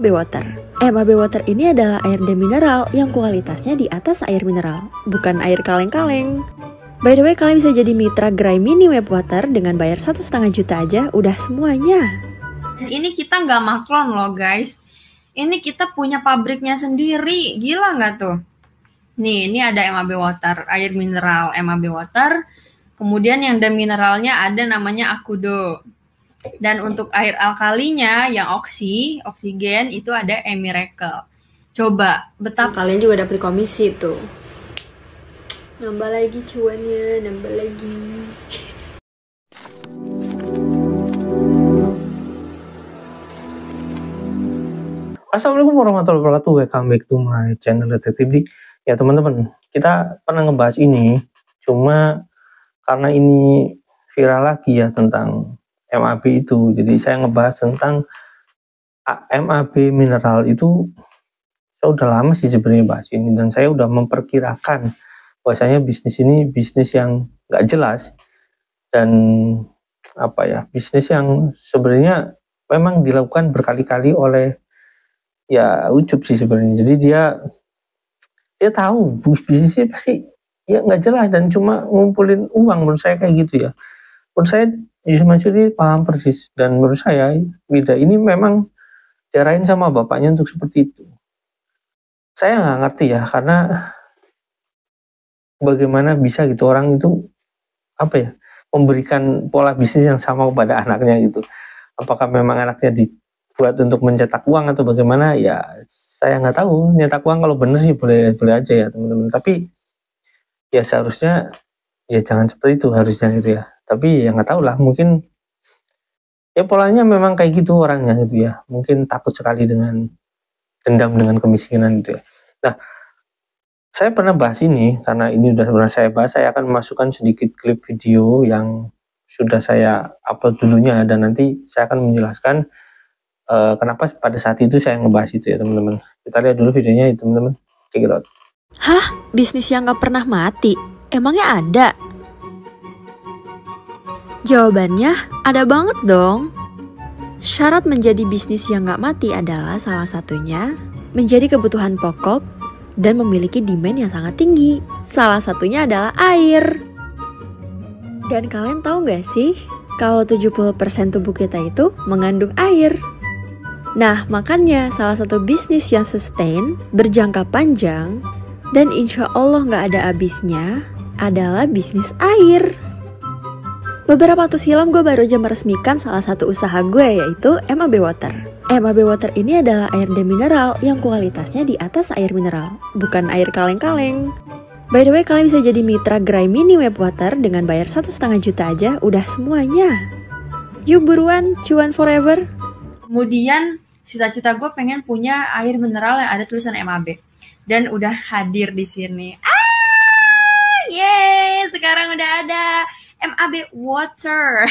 MAB Water. MAB Water ini adalah air demineral yang kualitasnya di atas air mineral, bukan air kaleng-kaleng. By the way, kalian bisa jadi mitra Gray Mini Web Water dengan bayar 1,5 juta aja, udah semuanya. Dan ini kita nggak maklon loh guys. Ini kita punya pabriknya sendiri, gila nggak tuh? Nih, ini ada MAB Water, air mineral MAB Water. Kemudian yang demineralnya ada namanya Akudo. Dan untuk air alkalinya yang oksigen itu ada Emiracle. Coba, betapa kalian juga dapat komisi tuh. Nambah lagi cuannya, nambah lagi. Assalamualaikum warahmatullahi wabarakatuh. Welcome back to my channel Detektif D. Ya teman-teman, kita pernah ngebahas ini, cuma karena ini viral lagi ya tentang MAB itu, jadi saya ngebahas tentang MAB mineral itu. Saya udah lama sih sebenarnya bahas ini, dan saya udah memperkirakan bahwasanya bisnis ini bisnis yang nggak jelas, dan bisnis yang sebenarnya memang dilakukan berkali-kali oleh ya Ucup sih sebenarnya. Jadi dia tahu bisnisnya pasti ya nggak jelas dan cuma ngumpulin uang, menurut saya kayak gitu ya. Menurut saya Yusuf Mansur ini paham persis, dan menurut saya Wida ini memang diarahin sama bapaknya untuk seperti itu. Saya nggak ngerti ya, karena bagaimana bisa gitu orang itu memberikan pola bisnis yang sama kepada anaknya gitu. Apakah memang anaknya dibuat untuk mencetak uang atau bagaimana? Ya saya nggak tahu. Nyetak uang kalau bener sih boleh aja ya teman-teman. Tapi ya seharusnya ya jangan seperti itu harusnya gitu ya. Tapi ya nggak tahu lah, mungkin ya polanya memang kayak gitu orangnya gitu ya. Mungkin takut sekali dengan dendam dengan kemiskinan gitu ya. Nah, saya pernah bahas ini karena ini udah sebenarnya saya bahas. Saya akan memasukkan sedikit klip video yang sudah saya upload dulunya, dan nanti saya akan menjelaskan kenapa pada saat itu saya ngebahas itu ya teman-teman. Kita lihat dulu videonya ya teman-teman. Check it out. Hah? Bisnis yang gak pernah mati? Emangnya ada? Jawabannya ada banget dong. Syarat menjadi bisnis yang gak mati adalah salah satunya menjadi kebutuhan pokok dan memiliki demand yang sangat tinggi. Salah satunya adalah air. Dan kalian tahu gak sih kalau 70% tubuh kita itu mengandung air? Nah, makanya salah satu bisnis yang sustain, berjangka panjang, dan insya Allah gak ada habisnya adalah bisnis air. Beberapa waktu silam gue baru aja meresmikan salah satu usaha gue, yaitu MAB Water. MAB Water ini adalah air demineral yang kualitasnya di atas air mineral, bukan air kaleng-kaleng. By the way, kalian bisa jadi mitra Gray Mini Web Water dengan bayar 1,5 juta aja, udah semuanya. Yuk buruan, cuan forever. Kemudian cita-cita gue pengen punya air mineral yang ada tulisan MAB, dan udah hadir di sini. Yeay, sekarang udah ada MAB Water.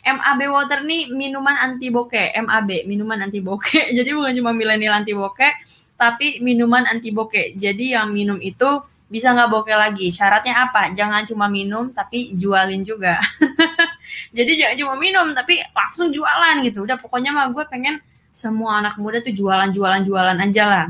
MAB Water nih minuman anti bokeh. MAB, minuman anti bokeh. Jadi bukan cuma milenial anti bokeh, tapi minuman anti bokeh. Jadi yang minum itu bisa nggak bokeh lagi. Syaratnya apa? Jangan cuma minum, tapi jualin juga. Jadi jangan cuma minum, tapi langsung jualan gitu. Udah pokoknya mah gue pengen semua anak muda tuh jualan aja lah.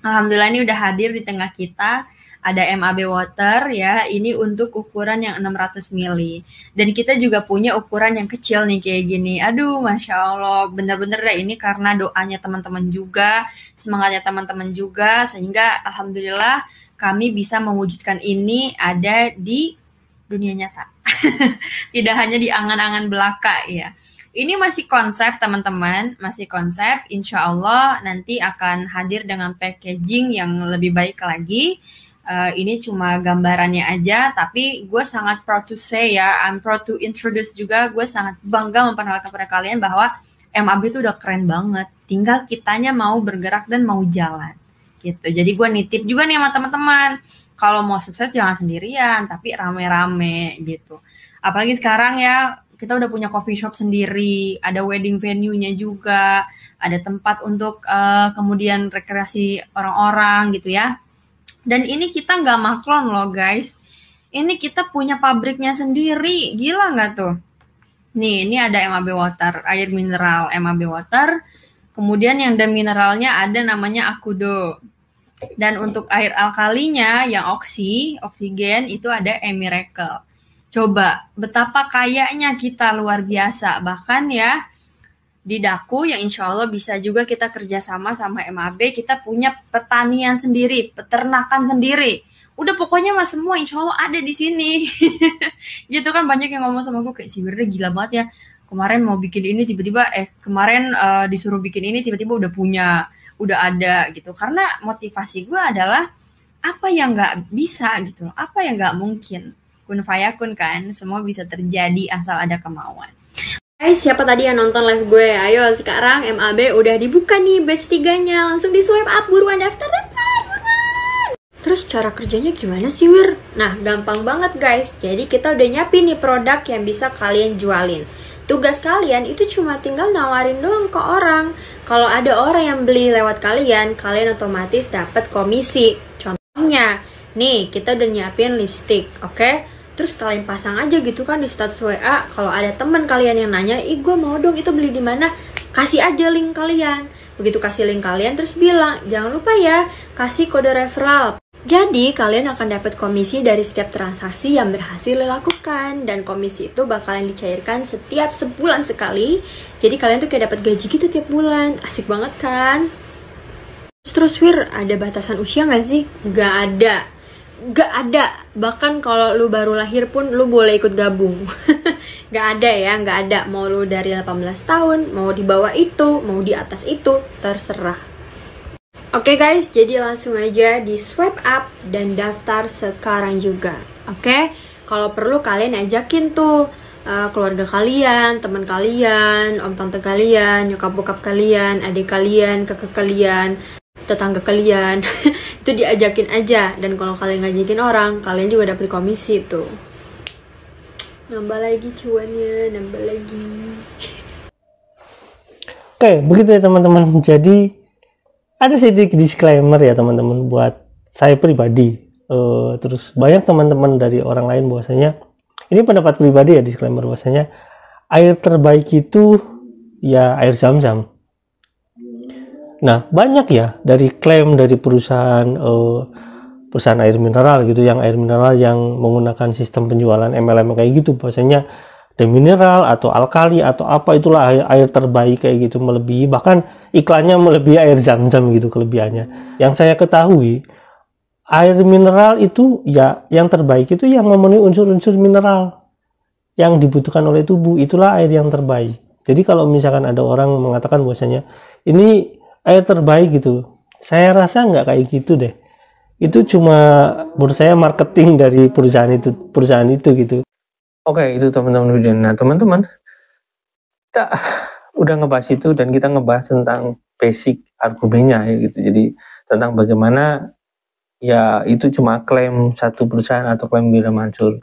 Alhamdulillah ini udah hadir di tengah kita. Ada MAB Water ya, ini untuk ukuran yang 600 ml. Dan kita juga punya ukuran yang kecil nih kayak gini. Aduh, Masya Allah, bener-bener deh ini karena doanya teman-teman juga, semangatnya teman-teman juga, sehingga Alhamdulillah kami bisa mewujudkan ini ada di dunia nyata. Tidak hanya di angan-angan belaka ya. Ini masih konsep teman-teman, masih konsep. Insya Allah nanti akan hadir dengan packaging yang lebih baik lagi. Ini cuma gambarannya aja, tapi gue sangat proud to say ya, I'm proud to introduce juga, gue sangat bangga memperkenalkan kepada kalian bahwa MAB itu udah keren banget, tinggal kitanya mau bergerak dan mau jalan gitu. Jadi gue nitip juga nih sama teman-teman, kalau mau sukses jangan sendirian, tapi rame-rame gitu. Apalagi sekarang ya, kita udah punya coffee shop sendiri, ada wedding venue-nya juga, ada tempat untuk kemudian rekreasi orang-orang gitu ya. Dan ini kita nggak maklon loh guys. Ini kita punya pabriknya sendiri. Gila nggak tuh? Nih, ini ada MAB Water, air mineral MAB Water. Kemudian yang demineralnya ada namanya Akudo. Dan untuk air alkalinya yang oksigen itu ada Emiracle. Coba betapa kayanya kita, luar biasa. Bahkan ya di Daku yang insya Allah bisa juga kita kerjasama sama MAB, kita punya pertanian sendiri, peternakan sendiri. Udah pokoknya mas semua insya Allah ada di sini. Gitu kan, banyak yang ngomong sama gue kayak si Wirda gila banget ya. Kemarin mau bikin ini tiba-tiba kemarin disuruh bikin ini tiba-tiba udah punya, udah ada gitu. Karena motivasi gue adalah apa yang nggak bisa gitu loh, apa yang nggak mungkin. Kun fayakun kan, semua bisa terjadi asal ada kemauan. Guys, siapa tadi yang nonton live gue? Ayo sekarang MAB udah dibuka nih batch 3-nya. Langsung di swipe up, buruan daftar, buruan. Terus cara kerjanya gimana sih Wir? Nah gampang banget guys. Jadi kita udah nyiapin nih produk yang bisa kalian jualin. Tugas kalian itu cuma tinggal nawarin doang ke orang. Kalau ada orang yang beli lewat kalian, kalian otomatis dapat komisi. Contohnya, nih kita udah nyiapin lipstick, oke? Terus kalian pasang aja gitu kan di status WA. Kalau ada teman kalian yang nanya, ih gue mau dong itu beli di mana? Kasih aja link kalian. Begitu kasih link kalian terus bilang, jangan lupa ya kasih kode referral. Jadi kalian akan dapat komisi dari setiap transaksi yang berhasil dilakukan. Dan komisi itu bakalan dicairkan setiap sebulan sekali. Jadi kalian tuh kayak dapat gaji gitu tiap bulan. Asik banget kan? Terus Wir, ada batasan usia gak sih? Gak ada. Gak ada. Bahkan kalau lu baru lahir pun lu boleh ikut gabung. Gak ada ya, gak ada. Mau lu dari 18 tahun, mau di bawah itu, mau di atas itu, terserah. Oke guys, jadi langsung aja di swipe up dan daftar sekarang juga. Oke, kalau perlu kalian ajakin tuh keluarga kalian, teman kalian, om tante kalian, nyokap bokap kalian, adik kalian, kakak kalian, tetangga kalian. Itu diajakin aja. Dan kalau kalian ngajakin orang, kalian juga dapat komisi tuh. Nambah lagi cuannya, nambah lagi. Oke, begitu ya teman-teman. Jadi ada sedikit disclaimer ya teman-teman buat saya pribadi. Terus banyak teman-teman dari orang lain bahwasanya ini pendapat pribadi ya, disclaimer bahwasanya air terbaik itu ya air Zam-Zam. Nah banyak ya dari klaim dari perusahaan air mineral gitu, yang air mineral yang menggunakan sistem penjualan MLM kayak gitu, bahwasanya demineral atau alkali atau apa itulah air terbaik kayak gitu, melebihi, bahkan iklannya melebihi air Zam-Zam gitu kelebihannya. Yang saya ketahui air mineral itu ya yang terbaik itu yang memenuhi unsur-unsur mineral yang dibutuhkan oleh tubuh, itulah air yang terbaik. Jadi kalau misalkan ada orang mengatakan bahwasanya ini air terbaik gitu, saya rasa nggak kayak gitu deh. Itu cuma menurut saya marketing dari perusahaan itu gitu. Oke, itu teman-teman. Nah teman-teman, kita udah ngebahas itu dan kita ngebahas tentang basic argumennya ya gitu. Jadi tentang bagaimana ya itu cuma klaim satu perusahaan atau klaim Wirda Mansur.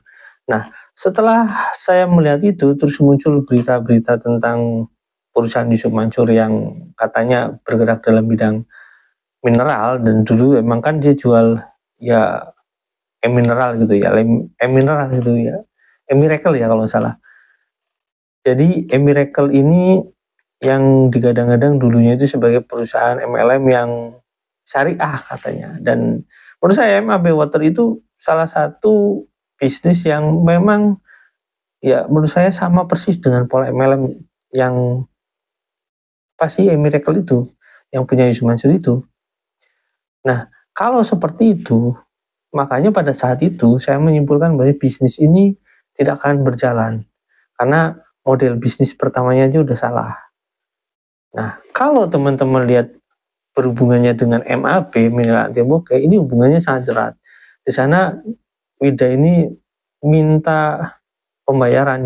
Nah setelah saya melihat itu, terus muncul berita-berita tentang perusahaan Yusuf Mansur yang katanya bergerak dalam bidang mineral, dan dulu emang kan dia jual ya mineral gitu ya, mineral gitu ya, Emiracle ya kalau salah. Jadi Emiracle ini yang digadang-gadang dulunya itu sebagai perusahaan MLM yang syariah katanya. Dan menurut saya MAB Water itu salah satu bisnis yang memang ya menurut saya sama persis dengan pola MLM yang pasti Emiracle itu, yang punya Yusuf Mansur itu. Nah kalau seperti itu, makanya pada saat itu saya menyimpulkan bahwa bisnis ini tidak akan berjalan karena model bisnis pertamanya aja udah salah. Nah kalau teman-teman lihat berhubungannya dengan MAB, mineral anti bokeh, ini hubungannya sangat erat. Di sana Wirda ini minta pembayaran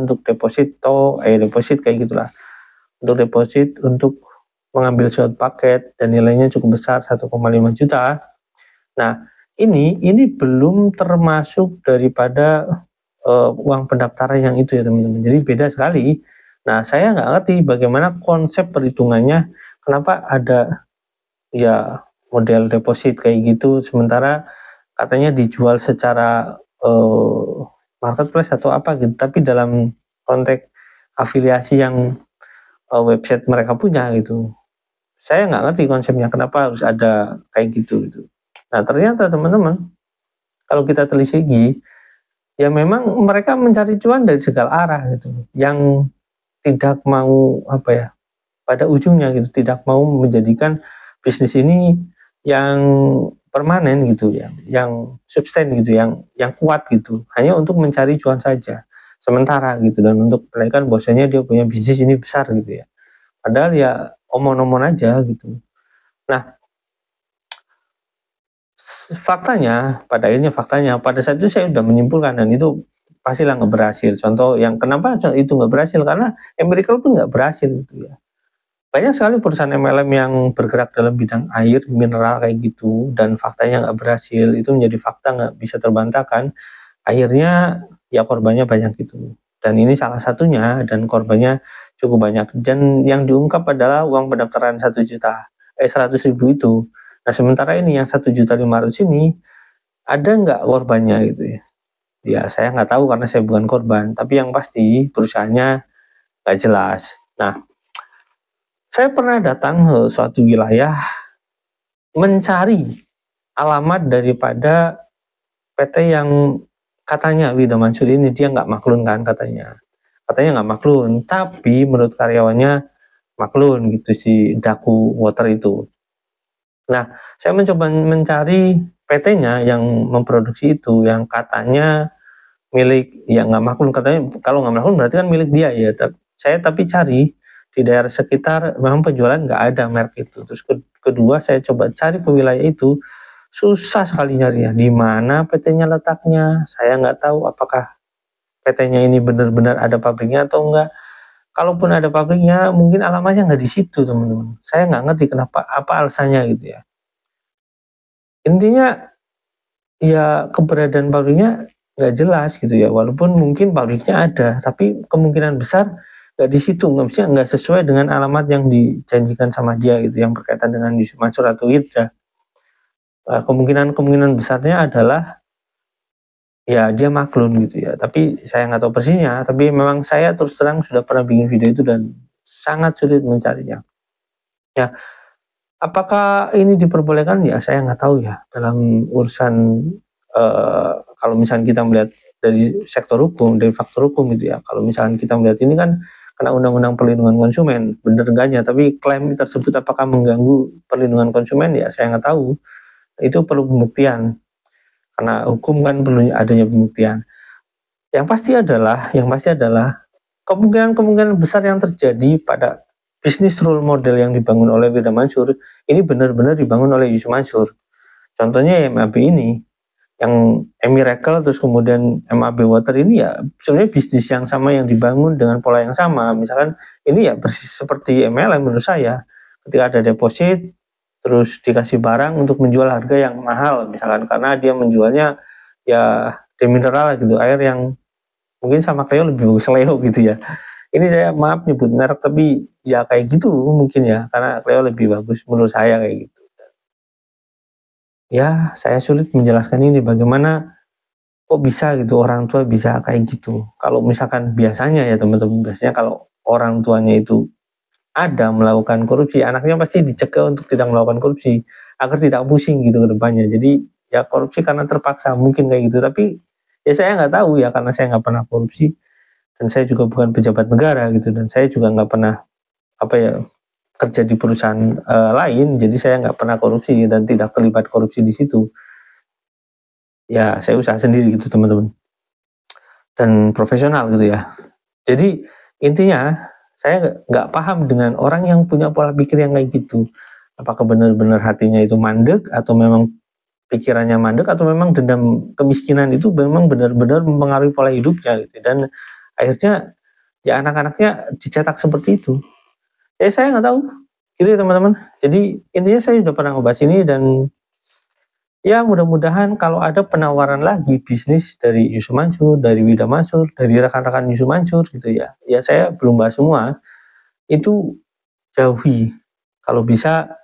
untuk deposit kayak gitulah, untuk deposit untuk mengambil suatu paket dan nilainya cukup besar 1,5 juta. Nah ini belum termasuk daripada uang pendaftaran yang itu ya teman-teman. Jadi beda sekali. Nah saya nggak ngerti bagaimana konsep perhitungannya, kenapa ada ya model deposit kayak gitu sementara katanya dijual secara marketplace atau apa gitu, tapi dalam konteks afiliasi yang website mereka punya gitu. Saya nggak ngerti konsepnya kenapa harus ada kayak gitu gitu. Nah ternyata teman-teman, kalau kita telisiki, ya memang mereka mencari cuan dari segala arah gitu, yang tidak mau apa ya, pada ujungnya gitu, tidak mau menjadikan bisnis ini yang permanen gitu ya, yang substan gitu, yang kuat gitu, hanya untuk mencari cuan saja sementara gitu, dan untuk menaikkan bahwasanya dia punya bisnis ini besar gitu ya. Padahal ya omong-omong aja gitu. Nah, faktanya pada saat itu saya sudah menyimpulkan, dan itu pastilah nggak berhasil. Contoh yang kenapa itu nggak berhasil, karena Miracle pun nggak berhasil gitu ya. Banyak sekali perusahaan MLM yang bergerak dalam bidang air, mineral kayak gitu, dan faktanya nggak berhasil. Itu menjadi fakta nggak bisa terbantahkan. Akhirnya ya korbannya banyak gitu. Dan ini salah satunya, dan korbannya cukup banyak. Dan yang diungkap adalah uang pendaftaran 100.000 itu. Nah sementara ini yang 1.500.000 ini, ada nggak korbannya gitu ya? Ya saya nggak tahu karena saya bukan korban. Tapi yang pasti perusahaannya nggak jelas. Nah, saya pernah datang ke suatu wilayah mencari alamat daripada PT yang katanya Wida Mansur ini dia nggak maklun kan katanya nggak maklun, tapi menurut karyawannya maklun gitu si Daku Water itu. Nah, saya mencoba mencari PT-nya yang memproduksi itu, yang katanya milik, ya nggak maklun katanya, kalau nggak maklun berarti kan milik dia ya. Saya tapi cari di daerah sekitar memang penjualan nggak ada merek itu. Terus kedua saya coba cari ke wilayah itu, susah sekali nyarinya. Di mana PT-nya letaknya? Saya nggak tahu apakah PT-nya ini benar-benar ada pabriknya atau enggak. Kalaupun ada pabriknya, mungkin alamatnya nggak di situ teman-teman. Saya nggak ngerti kenapa, apa alasannya gitu ya. Intinya ya keberadaan pabriknya nggak jelas gitu ya. Walaupun mungkin pabriknya ada, tapi kemungkinan besar nggak di situ, nggak sesuai dengan alamat yang dijanjikan sama dia gitu, yang berkaitan dengan Yusuf Mansur atau Hidra. Kemungkinan besarnya adalah ya dia maklun gitu ya, tapi saya nggak tahu persisnya. Tapi memang saya terus terang sudah pernah bikin video itu dan sangat sulit mencarinya ya. Apakah ini diperbolehkan ya, saya nggak tahu ya, dalam urusan kalau misalnya kita melihat dari sektor hukum, dari faktor hukum gitu ya. Kalau misalnya kita melihat ini kan kena undang-undang perlindungan konsumen, bener enggaknya, tapi klaim tersebut apakah mengganggu perlindungan konsumen ya saya nggak tahu. Itu perlu pembuktian, karena hukum kan perlu adanya pembuktian. Yang pasti adalah kemungkinan besar yang terjadi pada bisnis role model yang dibangun oleh Wida Mansur ini benar-benar dibangun oleh Yusuf Mansur. Contohnya MAB ini, yang Miracle terus kemudian MAB Water ini ya sebenarnya bisnis yang sama yang dibangun dengan pola yang sama. Misalkan ini ya persis seperti MLM menurut saya, ketika ada deposit terus dikasih barang untuk menjual harga yang mahal misalkan, karena dia menjualnya ya demineral gitu, air yang mungkin sama Cleo lebih bagus Cleo gitu ya. Ini saya maaf nyebut merek, tapi ya kayak gitu mungkin ya, karena Cleo lebih bagus menurut saya kayak gitu. Ya saya sulit menjelaskan ini, bagaimana kok bisa gitu orang tua bisa kayak gitu. Kalau misalkan biasanya ya teman-teman, biasanya kalau orang tuanya itu ada melakukan korupsi, anaknya pasti dicegah untuk tidak melakukan korupsi agar tidak pusing gitu ke depannya. Jadi ya korupsi karena terpaksa mungkin kayak gitu, tapi ya saya nggak tahu ya, karena saya nggak pernah korupsi dan saya juga bukan pejabat negara gitu, dan saya juga nggak pernah kerja di perusahaan lain, jadi saya nggak pernah korupsi dan tidak terlibat korupsi di situ. Ya saya usaha sendiri gitu teman-teman, dan profesional gitu ya. Jadi intinya saya nggak paham dengan orang yang punya pola pikir yang kayak gitu. Apakah benar-benar hatinya itu mandek, atau memang pikirannya mandek, atau memang dendam kemiskinan itu memang benar-benar mempengaruhi pola hidupnya gitu. Dan akhirnya ya anak-anaknya dicetak seperti itu. Ya saya nggak tahu gitu ya teman-teman. Jadi intinya saya sudah pernah ngebahas ini, dan ya mudah-mudahan kalau ada penawaran lagi bisnis dari Yusuf Mansur, dari Wida Mansur, dari rekan-rekan Yusuf Mansur gitu ya. Ya saya belum bahas semua, itu jauhi. Kalau bisa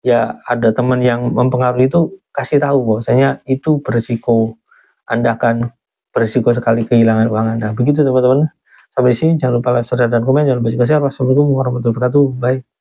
ya ada teman yang mempengaruhi itu kasih tahu bahwasanya itu berisiko, Anda akan berisiko sekali kehilangan uang Anda. Begitu teman-teman. Sampai di sini, jangan lupa like, subscribe, dan komen. Jangan lupa juga share. Wassalamualaikum warahmatullahi wabarakatuh. Bye.